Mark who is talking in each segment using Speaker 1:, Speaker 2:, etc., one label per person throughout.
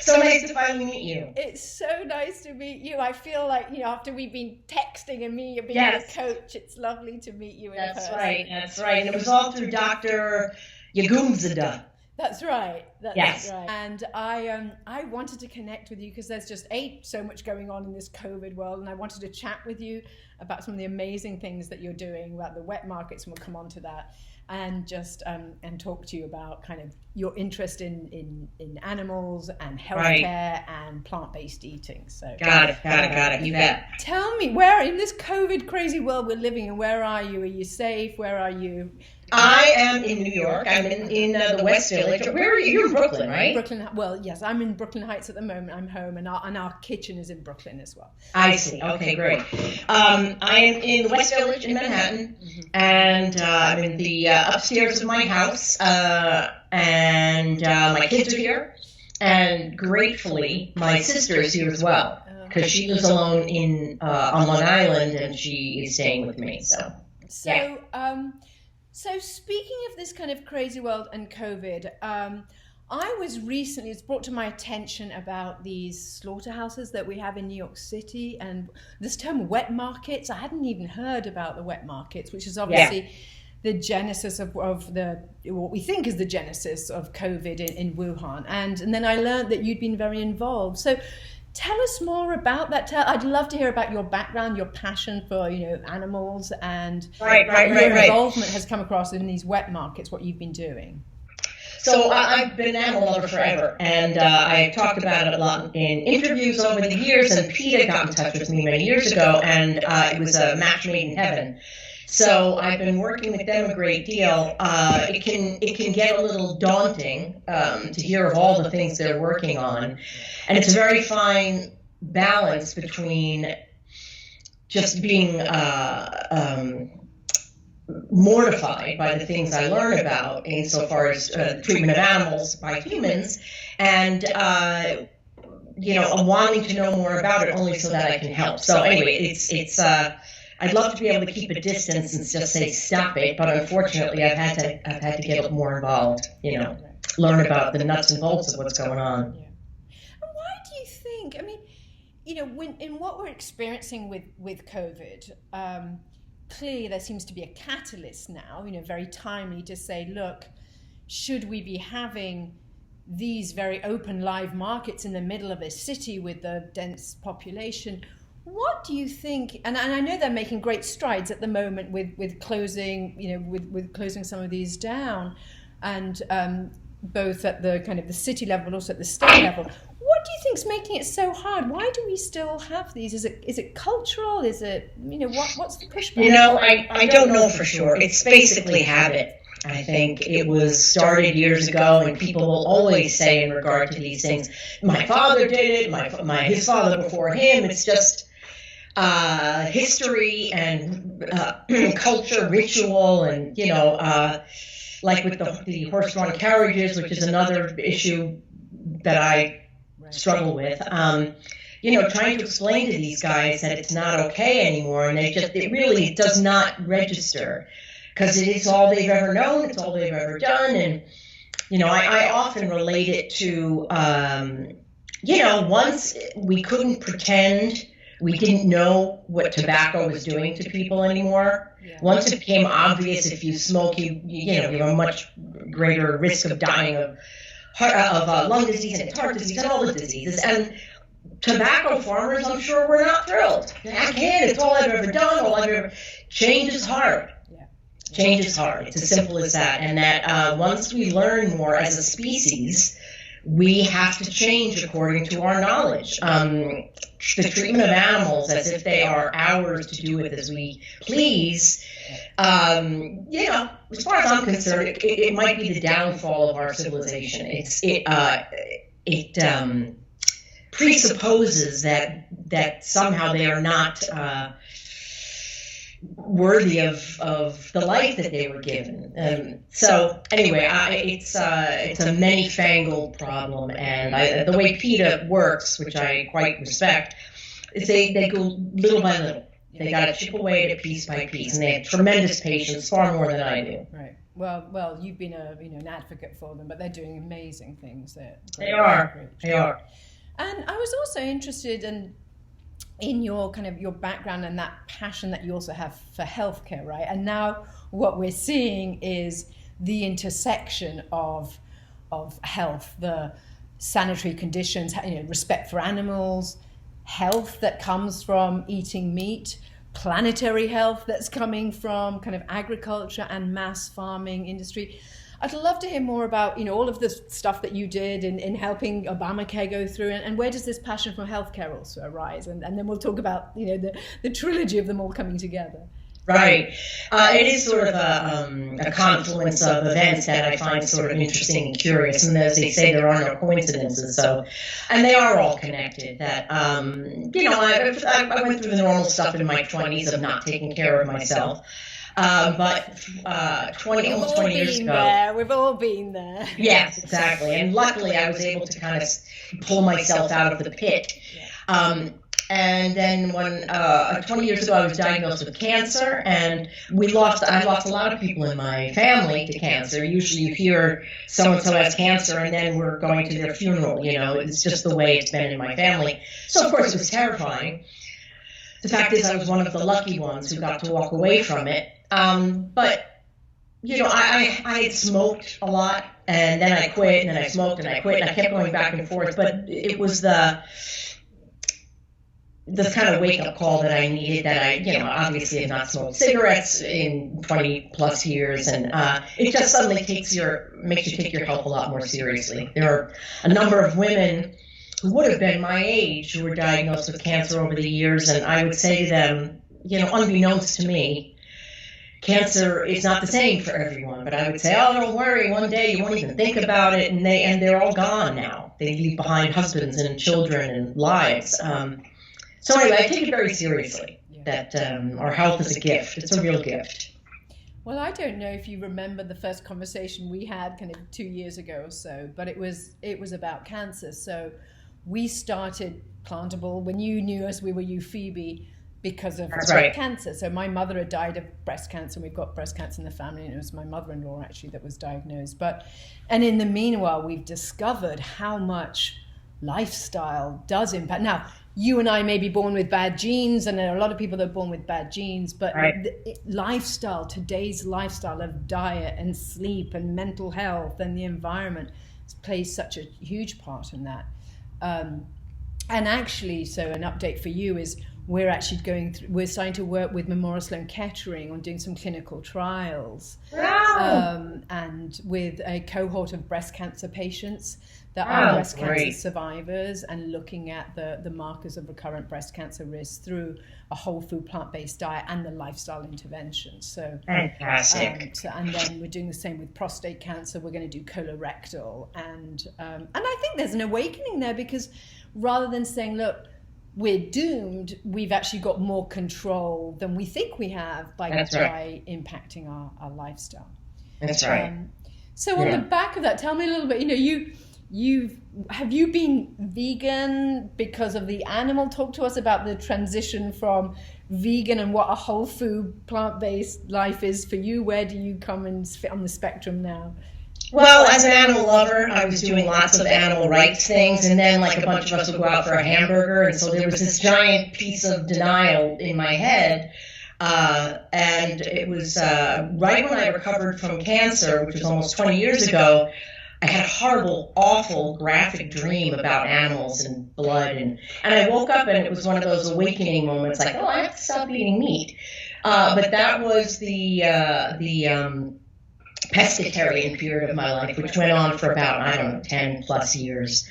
Speaker 1: So nice to finally meet you.
Speaker 2: It's so nice to meet you. I feel like, after we've been texting and me being a coach, it's lovely to meet you in person.
Speaker 1: That's right. And it was all through Dr. Yagumzada.
Speaker 2: That's right.
Speaker 1: Yes.
Speaker 2: Right. And I wanted to connect with you because there's just so much going on in this COVID world, and I wanted to chat with you about some of the amazing things that you're doing about the wet markets, and we'll come on to that, and just and talk to you about kind of your interest in animals and healthcare and plant-based eating. So
Speaker 1: got it. You bet.
Speaker 2: Tell me, where in this COVID crazy world we're living in, where are you? Are you safe? Where are you?
Speaker 1: I am in New York. I'm in the West Village. Where are you? You're in Brooklyn, right?
Speaker 2: Brooklyn. Well, yes, I'm in Brooklyn Heights at the moment. I'm home, and our kitchen is in Brooklyn as well.
Speaker 1: I see. Okay, great. I am in the West Village in Manhattan, and I'm in the upstairs of my house, and my kids are here, and gratefully, my sister is here as well, because she lives alone on Long Island, and she is staying with me.
Speaker 2: So speaking of this kind of crazy world and COVID, I was recently, it's brought to my attention about these slaughterhouses that we have in New York City, and this term wet markets. I hadn't even heard about the wet markets, which is obviously the genesis of what we think is the genesis of COVID in Wuhan. And then I learned that you'd been very involved. So tell us more about that. I'd love to hear about your background, your passion for animals, and your involvement has come across in these wet markets, what you've been doing.
Speaker 1: So I've been an animal lover forever, and I talked about it a lot in interviews over the years, and PETA got in touch with me many years ago, and it was a match made in heaven. So I've been working with them a great deal. It can get a little daunting to hear of all the things they're working on. And it's a very fine balance between just being mortified by the things I learn about insofar as treatment of animals by humans, and wanting to know more about it only so that I can help. So anyway, it's I'd love to be able to keep a distance and just say stop it, but unfortunately I've had to get more involved, learn about the nuts and bolts of what's going on.
Speaker 2: Yeah. And why do you think, when in what we're experiencing with COVID, clearly there seems to be a catalyst now, very timely to say, look, should we be having these very open live markets in the middle of a city with a dense population? What do you think? And I know they're making great strides at the moment with closing, with closing some of these down, and both at the kind of the city level, but also at the state level. What do you think's making it so hard? Why do we still have these? Is it cultural? Is it what's the pushback?
Speaker 1: I don't know for sure. It's basically habit. I think it was started years ago, and people will always say in regard to these things, my father did it, his father before him. It's just history and culture, ritual, and like with the horse-drawn carriages, which is another issue that I struggle with. Trying to explain to these guys that it's not okay anymore, and it really does not register, because it is all they've ever known, it's all they've ever done. And I often relate it to once we couldn't pretend we didn't know what tobacco was doing to people anymore. Yeah. Once it became obvious if you smoke, you have a much greater risk of dying of lung disease and heart disease and all the diseases. And tobacco farmers, I'm sure, were not thrilled. I can't. It's all I've ever done. Change is hard. Yeah. Change is hard. It's as simple as that. And that once we learn more as a species, we have to change according to our knowledge. The treatment of animals as if they are ours to do with as we please, as far as I'm concerned, it might be the downfall of our civilization. It presupposes that somehow they are not worthy of the life that they were given. So anyway, it's a many-fangled problem, and the way PETA works, which I quite respect, is they go little by little. They got to chip away at it piece by piece, and they have tremendous patience, far more than I do.
Speaker 2: Right. Well, you've been an advocate for them, but they're doing amazing things.
Speaker 1: They are.
Speaker 2: And I was also interested in your kind of your background and that passion that you also have for healthcare, right? And now what we're seeing is the intersection of health, the sanitary conditions, respect for animals, health that comes from eating meat, planetary health that's coming from kind of agriculture and mass farming industry. I'd love to hear more about, all of the stuff that you did in helping Obamacare go through, and where does this passion for healthcare also arise? And then we'll talk about, the trilogy of them all coming together.
Speaker 1: Right. It is sort of a confluence of events that I find sort of interesting and curious. And as they say, there are no coincidences. And they are all connected. That, I went through the normal stuff in my 20s of not taking care of myself. But almost 20 years ago.
Speaker 2: We've all been there.
Speaker 1: Yes, exactly. And luckily, I was able to kind of pull myself out of the pit. And then when 20 years ago, I was diagnosed with cancer, and I lost a lot of people in my family to cancer. Usually you hear so-and-so has cancer, and then we're going to their funeral. It's just the way it's been in my family. So, of course, it was terrifying. The fact is I was one of the lucky ones who got to walk away from it. But, I had smoked a lot, and then I quit, and then I smoked, and I quit, and I kept going back and forth. But it was the kind of wake-up call that I needed, that I, obviously have not smoked cigarettes in 20 plus years, and it just suddenly makes you take your health a lot more seriously. There are a number of women who would have been my age who were diagnosed with cancer over the years, and I would say to them, unbeknownst to me, cancer is not the same for everyone, but I would say, oh, don't worry, one day you won't even think about it, and they're all gone now. They leave behind husbands and children and lives. So anyway, I take it very seriously that our health is a gift. It's a real gift.
Speaker 2: Well, I don't know if you remember the first conversation we had kind of 2 years ago or so, but it was about cancer. So we started Plantable when you knew us. We were Phoebe because of cancer. So my mother had died of breast cancer, and we've got breast cancer in the family, and it was my mother-in-law actually that was diagnosed. And in the meanwhile, we've discovered how much lifestyle does impact. Now, you and I may be born with bad genes, and there are a lot of people that are born with bad genes, but today's lifestyle of diet and sleep and mental health and the environment plays such a huge part in that. And actually, so an update for you is we're starting to work with Memorial Sloan Kettering on doing some clinical trials.
Speaker 1: Wow.
Speaker 2: And with a cohort of breast cancer patients that are breast cancer survivors, and looking at the markers of recurrent breast cancer risk through a whole food plant-based diet and the lifestyle interventions. So
Speaker 1: fantastic.
Speaker 2: And then we're doing the same with prostate cancer. We're going to do colorectal, and I think there's an awakening there, because rather than saying, look, we're doomed, we've actually got more control than we think we have by impacting our lifestyle.
Speaker 1: That's right.
Speaker 2: So on the back of that, tell me a little bit, have you been vegan because of the animal? Talk to us about the transition from vegan and what a whole food plant-based life is for you. Where do you come and fit on the spectrum now?
Speaker 1: Well, as an animal lover, I was doing lots of animal rights things, and then like a bunch of us would go out for a hamburger, and so there was this giant piece of denial in my head, and it was right when I recovered from cancer, which was almost 20 years ago. I had a horrible, awful, graphic dream about animals and blood, and I woke up, and it was one of those awakening moments, like, oh, I have to stop eating meat. But that was the pescatarian period of my life, which went on for about, 10 plus years.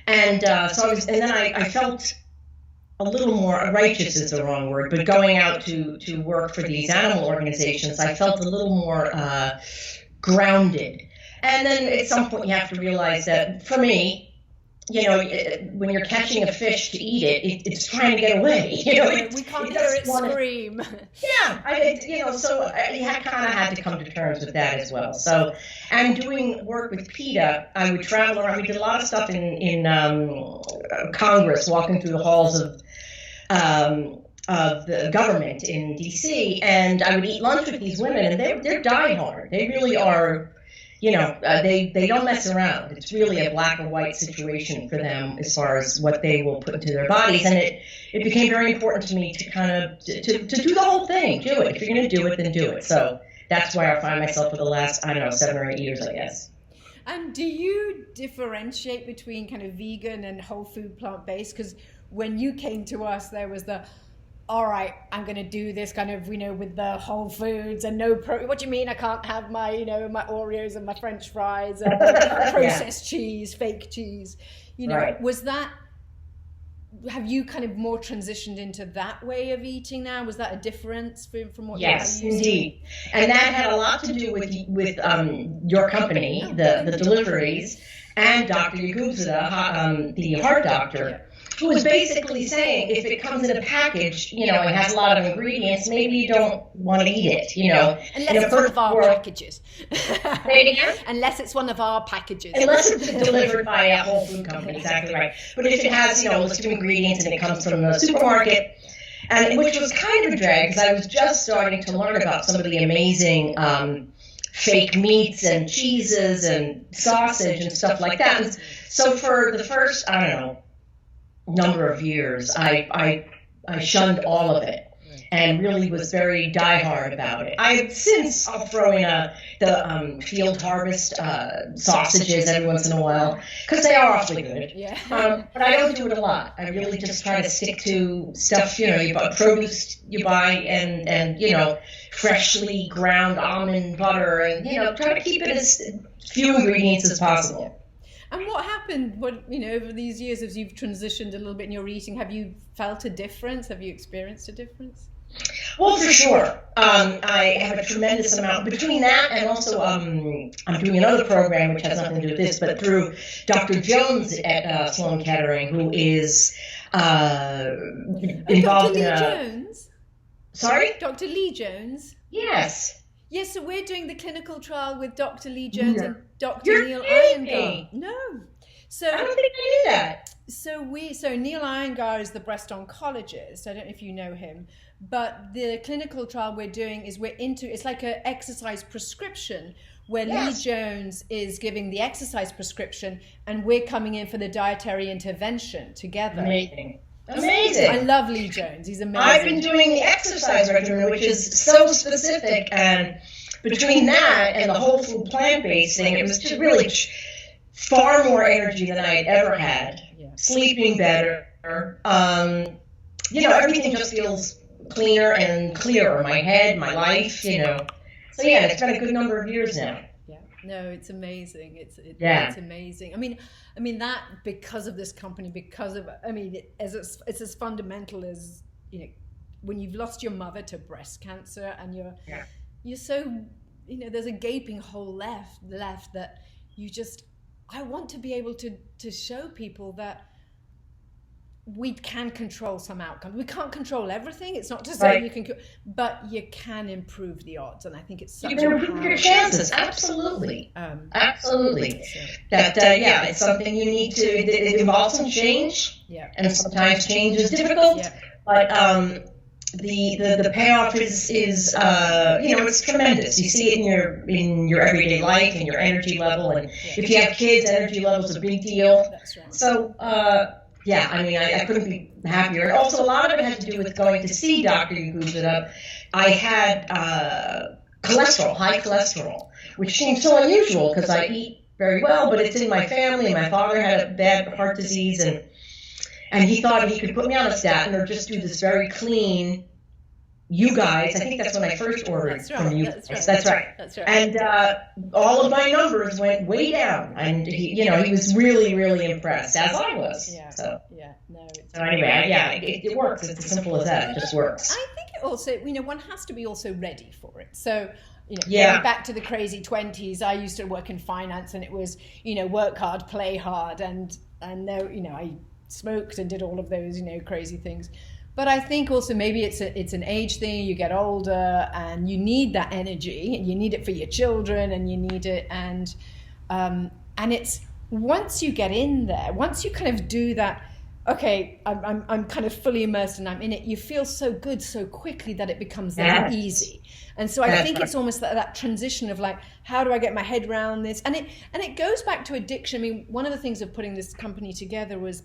Speaker 1: And so I felt a little more, righteous is the wrong word, but going out to work for these animal organizations, I felt a little more grounded. And then at some point you have to realize that, for me, when you're catching a fish to eat it, it's trying to get away.
Speaker 2: We can't hear it scream.
Speaker 1: Yeah, so I kind of had to come to terms with that as well. So, and doing work with PETA, I would travel around. We did a lot of stuff in Congress, walking through the halls of the government in DC, and I would eat lunch with these women, and they're diehard. They really are. They don't mess around. It's really a black or white situation for them as far as what they will put into their bodies. And it became very important to me to kind of to do the whole thing. Do it. If you're going to do it, then do it. So that's where I find myself for the last, 7 or 8 years, I guess.
Speaker 2: And do you differentiate between kind of vegan and whole food plant-based? Because when you came to us, there was all right, I'm going to do this kind of, with the whole foods and no what do you mean I can't have my, my Oreos and my French fries and processed cheese, fake cheese,
Speaker 1: Right.
Speaker 2: Have you kind of more transitioned into that way of eating now? Was that a difference from what
Speaker 1: Yes,
Speaker 2: you used
Speaker 1: indeed. And that had a lot to do with your company, the deliveries, and Dr. Yagubzada, the heart doctor, who was basically saying if it comes in a package, and has a lot of ingredients, maybe you don't want to eat it,
Speaker 2: Unless it's one of our packages.
Speaker 1: Say it again?
Speaker 2: Unless it's one of our packages.
Speaker 1: Unless it's delivered by a whole food company, exactly right. But if it has, a list of ingredients and it comes from the supermarket, and which was kind of a drag because I was just starting to learn about some of the amazing fake meats and cheeses and sausage and stuff like that. And so for the first, number of years, I shunned all of it and really was very diehard about it. I'll throw in the field harvest sausages every once in a while because they are awfully good.
Speaker 2: Yeah.
Speaker 1: But I don't do it a lot. I really just try to stick to stuff, you buy produce you buy and freshly ground almond butter and, try to keep it as few ingredients as possible.
Speaker 2: And what happened, over these years as you've transitioned a little bit in your eating? Have you felt a difference? Have you experienced a difference?
Speaker 1: Well, for sure. I have a tremendous amount between that and also I'm doing another program which has nothing to do with this, but through Dr. Jones at Sloan Kettering, who is involved
Speaker 2: Dr. Lee
Speaker 1: in
Speaker 2: Jones?
Speaker 1: Sorry?
Speaker 2: Dr. Lee Jones?
Speaker 1: Yes.
Speaker 2: Yes, so we're doing the clinical trial with Dr. Lee Jones and Dr.
Speaker 1: You're
Speaker 2: Neil
Speaker 1: kidding
Speaker 2: Iyengar.
Speaker 1: me.
Speaker 2: No. So
Speaker 1: I don't think I knew that.
Speaker 2: So Neil Iyengar is the breast oncologist. I don't know if you know him, but the clinical trial we're doing is it's like an exercise prescription where Lee Jones is giving the exercise prescription and we're coming in for the dietary intervention together.
Speaker 1: Amazing. I
Speaker 2: love Lee Jones. He's amazing.
Speaker 1: I've been doing the exercise regimen, which is so specific, and between that and the whole food plant-based thing, it was just really far more energy than I had ever had.
Speaker 2: Yeah.
Speaker 1: Sleeping better. Everything just feels cleaner and clearer. My head, my life, So yeah, it's been a good number of years now.
Speaker 2: Yeah. No, it's amazing. It's amazing. I mean that because of this company, it's as fundamental as when you've lost your mother to breast cancer and you're so there's a gaping hole left that I want to be able to show people that we can control some outcomes. We can't control everything. It's not to say you can, but you can improve the odds. And I think it's such
Speaker 1: you can improve your chances. Absolutely. Absolutely. It's something you need to. It involves some change.
Speaker 2: Yeah.
Speaker 1: And sometimes change is difficult. Yeah. But the payoff is it's tremendous. You see it in your everyday life and your energy level. And if you have kids, energy level is a big deal.
Speaker 2: That's right.
Speaker 1: So. I couldn't be happier. And also, a lot of it had to do with going to see Dr. Yagubzada. I had high cholesterol, which seems so unusual because I eat very well, but it's in my family. My father had a bad heart disease, and he thought he could put me on a statin or just do this very clean. You guys, I think that's when I first ordered from you. That's right. And all of my numbers went way down, and he was really, really impressed, as I was.
Speaker 2: Yeah.
Speaker 1: So
Speaker 2: It
Speaker 1: it works. It's as simple as that. It just works.
Speaker 2: I think it also, one has to be also ready for it. So, going back to the crazy 20s, I used to work in finance, and it was, work hard, play hard, and I smoked and did all of those, crazy things. But I think also maybe it's an age thing. You get older and you need that energy, and you need it for your children, and you need it, and it's once you get in there, once you kind of do that okay, I'm kind of fully immersed and I'm in it, you feel so good so quickly that it becomes then easy. And so I think it's almost that transition of like, how do I get my head around this? And it goes back to addiction. I mean, one of the things of putting this company together was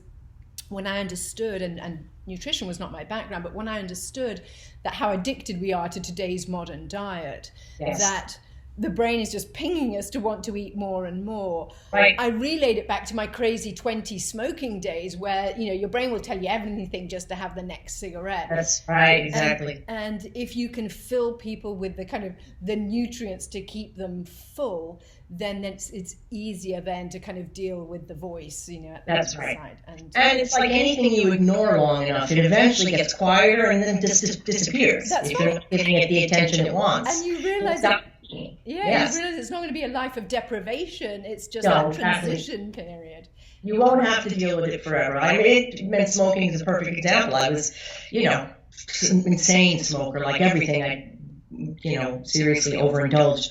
Speaker 2: when I understood, and nutrition was not my background, but when I understood that how addicted we are to today's modern diet, that the brain is just pinging us to want to eat more and more.
Speaker 1: Right.
Speaker 2: I relayed it back to my crazy 20 smoking days where, your brain will tell you everything just to have the next cigarette.
Speaker 1: That's right, exactly.
Speaker 2: And if you can fill people with the kind of the nutrients to keep them full, then it's easier then to kind of deal with the voice, at the
Speaker 1: That's
Speaker 2: other
Speaker 1: right.
Speaker 2: side. And
Speaker 1: it's like anything you ignore long enough, it eventually gets quieter and then disappears.
Speaker 2: That's
Speaker 1: if
Speaker 2: right.
Speaker 1: you're not giving it the attention it wants.
Speaker 2: And you realize you realize it's not going to be a life of deprivation. It's just a transition period.
Speaker 1: You won't have to deal with it forever. I mean, smoking is a perfect example. I was, insane smoker, like everything. I, seriously overindulged.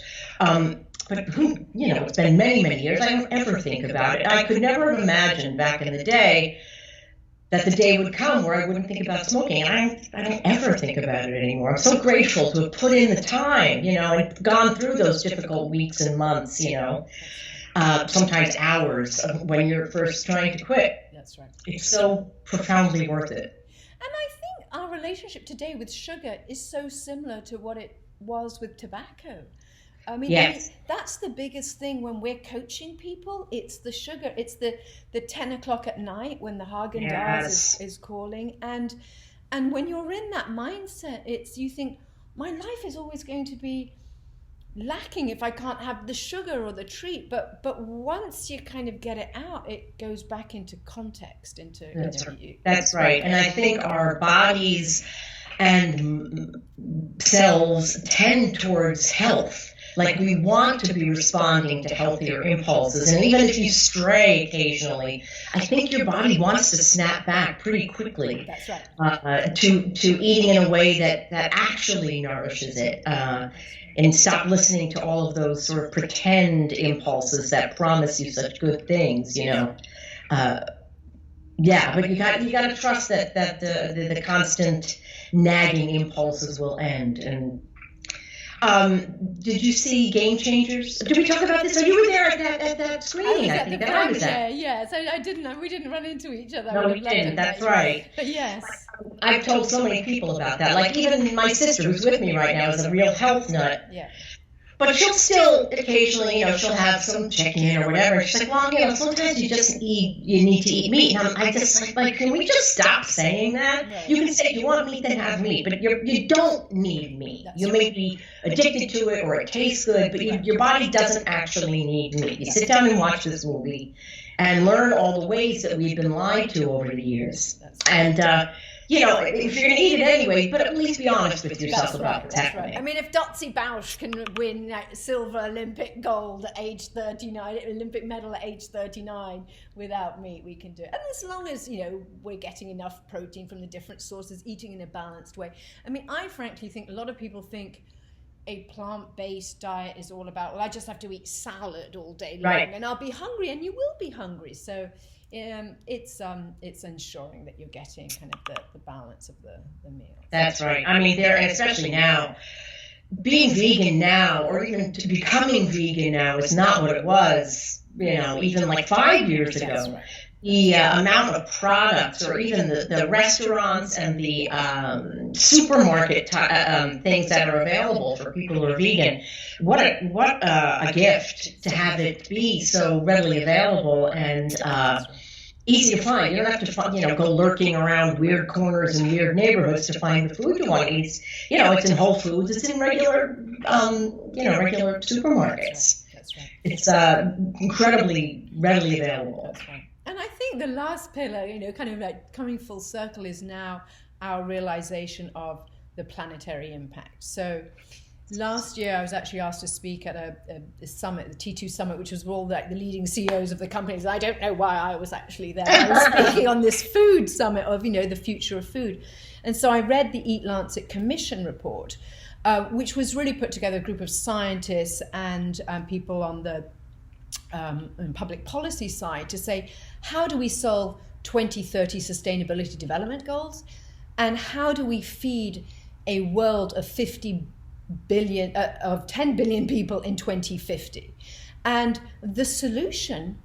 Speaker 1: But it's been many, many years. I don't ever think about it. I could never have imagined back in the day that the day would come where I wouldn't think about smoking. And I don't ever think about it anymore. I'm so grateful to have put in the time, and gone through those difficult weeks and months, sometimes hours when you're first trying to quit.
Speaker 2: That's right.
Speaker 1: It's so profoundly worth it.
Speaker 2: And I think our relationship today with sugar is so similar to what it was with tobacco. I mean, that's the biggest thing when we're coaching people. It's the sugar. It's the 10 o'clock at night when the Haagen-Dazs is calling. And when you're in that mindset, you think, my life is always going to be lacking if I can't have the sugar or the treat. But once you kind of get it out, it goes back into context.
Speaker 1: That's right. And I think our bodies and cells tend towards health. Like we want to be responding to healthier impulses. And even if you stray occasionally, I think your body wants to snap back pretty quickly.
Speaker 2: That's right.
Speaker 1: To eating in a way that actually nourishes it. And stop listening to all of those sort of pretend impulses that promise you such good things, but you got to trust that the constant nagging impulses will end. And did you see Game Changers? Did we talk about this? So you were there at that screening. I think that I was at.
Speaker 2: Yeah. So I didn't. We didn't run into each other.
Speaker 1: No, we didn't. That's right.
Speaker 2: But yes,
Speaker 1: I've told so many people about that. Like even my sister, who's with me right now, is a real health nut.
Speaker 2: Yeah.
Speaker 1: But she'll still occasionally, she'll have some chicken or whatever. She's like, well, sometimes you need to eat meat. And I just like, can we just stop saying that? Right. You can say if you want meat, then have meat, but you don't need meat. You may be addicted to it or it tastes good, but your body doesn't actually need meat. You sit down and watch this movie and learn all the ways that we've been lied to over the years. And, if you're going to eat it anyway, but at least be honest with yourself about what's happening.
Speaker 2: Right. I mean, if Dotsie Bausch can win silver Olympic gold at age 39, Olympic medal at age 39 without meat, we can do it. And as long as, we're getting enough protein from the different sources, eating in a balanced way. I mean, I frankly think a lot of people think a plant-based diet is all about, I just have to eat salad all day long and I'll be hungry, and you will be hungry. So it's ensuring that you're getting kind of the balance of the meal.
Speaker 1: That's right. I mean, especially now, being vegan now, or even to becoming vegan now, is not what it was, even like 5 years ago. That's right. The amount of products, or even the restaurants and the supermarket things that are available for people who are vegan, what a gift to have it be so readily available and easy to find. You don't have to go lurking around weird corners and weird neighborhoods to find the food you want to eat. It's in Whole Foods. It's in regular supermarkets. That's right. It's incredibly readily available.
Speaker 2: That's right. And I think the last pillar, kind of like coming full circle, is now our realization of the planetary impact. So last year I was actually asked to speak at a summit, the T2 summit, which was all like the leading CEOs of the companies. I don't know why I was actually there. I was speaking on this food summit of, the future of food. And so I read the Eat Lancet Commission report, which was really put together a group of scientists and people on the public policy side to say, how do we solve 2030 Sustainability Development Goals? And how do we feed a world of 10 billion people in 2050? And the solution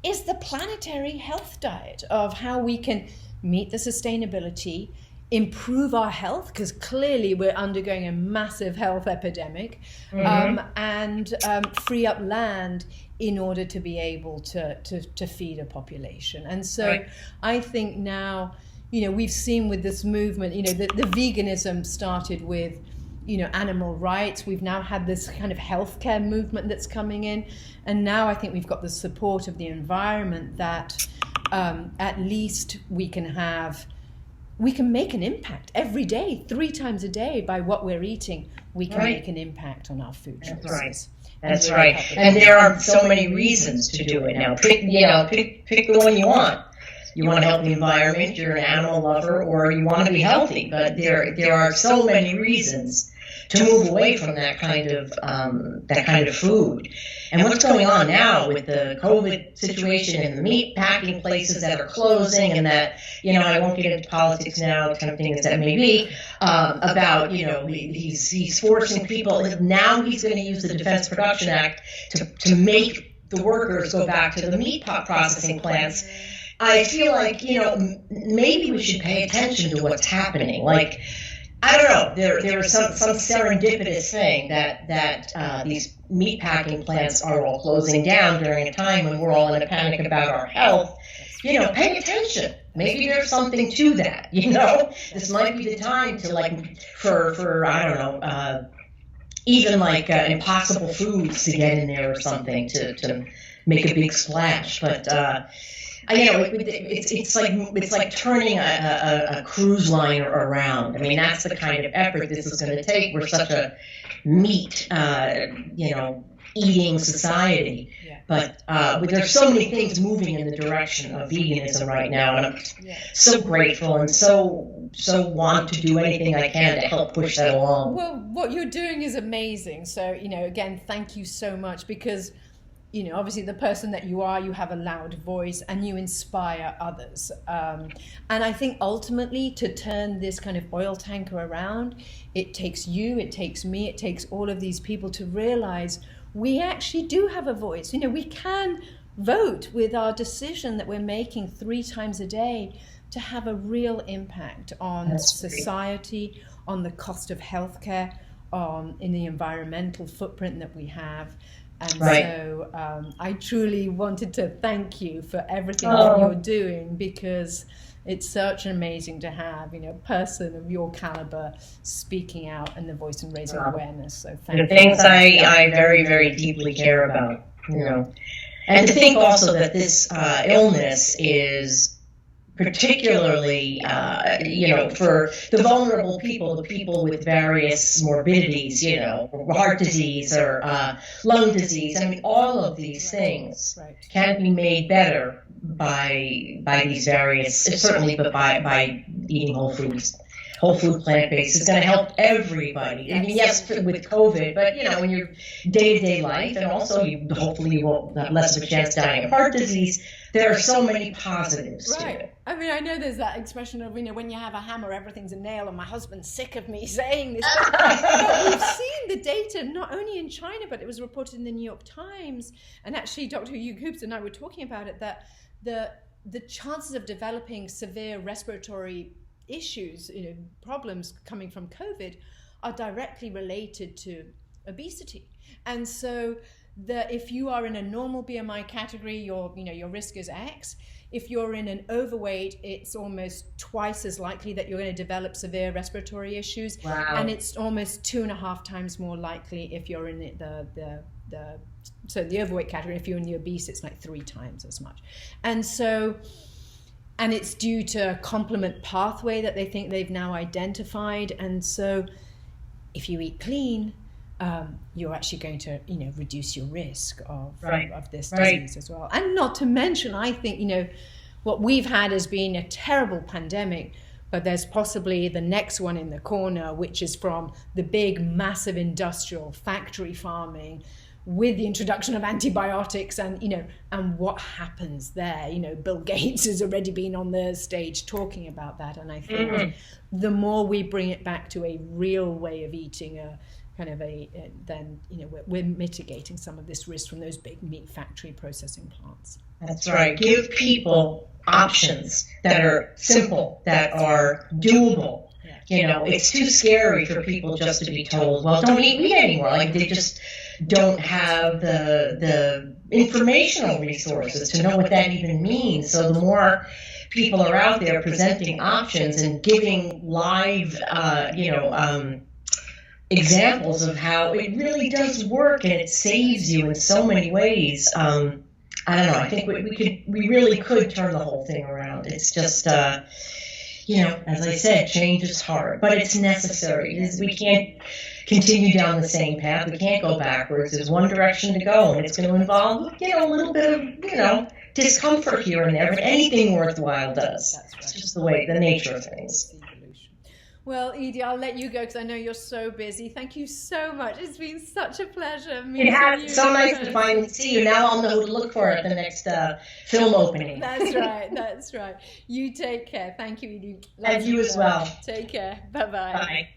Speaker 2: is the planetary health diet of how we can meet the sustainability, improve our health, because clearly we're undergoing a massive health epidemic, and free up land in order to be able to feed a population. And so I think now, we've seen with this movement, the veganism started with, animal rights. We've now had this kind of healthcare movement that's coming in. And now I think we've got the support of the environment that at least we can make an impact every day, 3 times a day by what we're eating. We can make an impact on our food choices.
Speaker 1: That's right. And there are so many reasons to do it now. Pick the one you want. You want to help the environment, you're an animal lover, or you want to be healthy. But there are so many reasons to move away from that kind of food. And what's going on now with the COVID situation and the meat packing places that are closing, and that, I won't get into politics now, tempting as that may be, about, he's forcing people. Now he's going to use the Defense Production Act to make the workers go back to the meat processing plants. I feel like, maybe we should pay attention to what's happening. Like, I don't know, there is some serendipitous thing that these meat packing plants are all closing down during a time when we're all in a panic about our health. Pay attention. Maybe there's something to that, This might be the time to, for I don't know, even Impossible Foods to get in there or something to make a big splash. But it's like turning a cruise liner around. I mean, that's the kind of effort this is going to take. We're such a meat, eating society. Yeah. But there's so many things moving in the direction of veganism right now, and I'm so grateful and so want to do anything I can to help push that along.
Speaker 2: Well, what you're doing is amazing. So, again, thank you so much, because obviously the person that you are, you have a loud voice and you inspire others. And I think ultimately to turn this kind of oil tanker around, it takes you, it takes me, it takes all of these people to realize we actually do have a voice. We can vote with our decision that we're making 3 times a day to have a real impact on society, on the cost of healthcare, in the environmental footprint that we have. And so I truly wanted to thank you for everything that you're doing, because it's such amazing to have, a person of your caliber speaking out and the voice and raising awareness. So thank you.
Speaker 1: The things I very, very deeply care about, And to think also that this illness is particularly, for the vulnerable people, the people with various morbidities, heart disease or lung disease. I mean, all of these things can be made better by these various, certainly, but by eating whole foods. Whole food plant-based is going to help everybody. I mean, yes, with COVID, but in your day-to-day life, and also hopefully you won't have less of a chance dying of heart disease. There are so many positives to it.
Speaker 2: I mean, I know there's that expression of, when you have a hammer, everything's a nail, and my husband's sick of me saying this. But we've seen the data, not only in China, but it was reported in the New York Times, and actually Dr. Hugh Coops and I were talking about it, that the chances of developing severe respiratory issues, problems coming from COVID are directly related to obesity. And so if you are in a normal BMI category, your risk is X. If you're in an overweight, it's almost twice as likely that you're going to develop severe respiratory issues.
Speaker 1: Wow.
Speaker 2: And it's almost 2.5 times more likely if you're in the overweight category. If you're in the obese, it's like 3 times as much. And it's due to a complement pathway that they think they've now identified. And so if you eat clean, you're actually going to, reduce your risk of this disease as well. And not to mention, I think, what we've had has been a terrible pandemic, but there's possibly the next one in the corner, which is from the big, massive industrial factory farming, with the introduction of antibiotics and, and what happens there. Bill Gates has already been on the stage talking about that. And I think the more we bring it back to a real way of eating, then we're mitigating some of this risk from those big meat factory processing plants.
Speaker 1: That's right. Give people options that are simple, that are doable. It's too scary for people just to be told, well, don't eat meat anymore. Like, they just don't have the informational resources to know what that even means. So the more people are out there presenting options and giving live, examples of how it really does work and it saves you in so many ways. I don't know. I think we really could turn the whole thing around. It's just, as I said, change is hard, but it's necessary. We can't continue down the same path. We can't go backwards. There's one direction to go, and it's going to involve, a little bit of, discomfort here and there, but anything worthwhile does. That's right. It's just the nature of things.
Speaker 2: Well, Edie, I'll let you go because I know you're so busy. Thank you so much. It's been such a pleasure meeting you. It has.
Speaker 1: So nice to finally see you. Now I'll know who to look for at the next film opening.
Speaker 2: That's right. That's right. You take care. Thank you, Edie.
Speaker 1: And you as well.
Speaker 2: Take care. Bye-bye.
Speaker 1: Bye.